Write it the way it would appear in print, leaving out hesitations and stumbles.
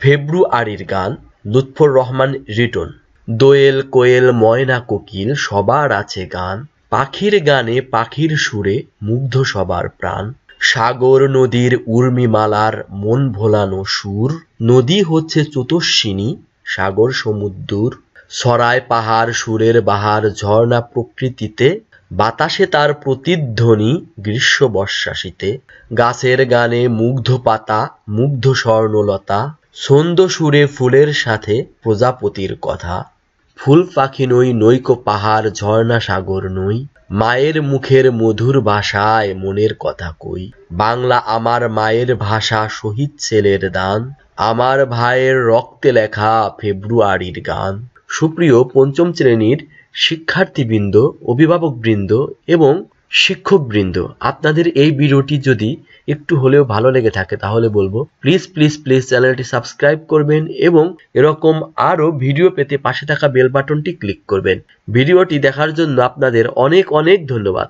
ফেব্রুয়ারির গান, লুৎফর রহমান রিটন। দোয়েল কোয়েল ময়না কোকিল সবার আছে গান, পাখির গানে পাখির সুরে মুগ্ধ সবার প্রাণ। সাগর নদীর উর্মিমালার মন ভোলানো সুর, নদী হচ্ছে চতুস্বিনী, সাগর সমুদ্র। সরায় পাহাড় সুরের বাহার, ঝর্ণা প্রকৃতিতে, বাতাসে তার প্রতিধ্বনি গ্রীষ্ম বর্ষা শীতে। গাছের গানে মুগ্ধ পাতা, মুগ্ধ স্বর্ণলতা, ছন্দ সুরে ফুলের সাথে প্রজাপতির কথা। ফুল পাখি নই, নইকো পাহাড়, ঝর্ণা সাগর নই, মায়ের মুখের মধুর ভাষায় মনের কথা কই। বাংলা আমার মায়ের ভাষা, শহীদ ছেলের দান, আমার ভাইয়ের রক্তে লেখা ফেব্রুয়ারির গান। সুপ্রিয় পঞ্চম শ্রেণীর শিক্ষার্থীবৃন্দ, অভিভাবকবৃন্দ এবং শিক্ষকবৃন্দ, আপনাদের এই ভিডিওটি যদি একটু হলেও ভালো লেগে থাকে তাহলে বলবো প্লিজ প্লিজ প্লিজ চ্যানেলটি সাবস্ক্রাইব করবেন এবং এরকম আরো ভিডিও পেতে পাশে থাকা বেল বাটনটি ক্লিক করবেন। ভিডিওটি দেখার জন্য আপনাদের অনেক অনেক ধন্যবাদ।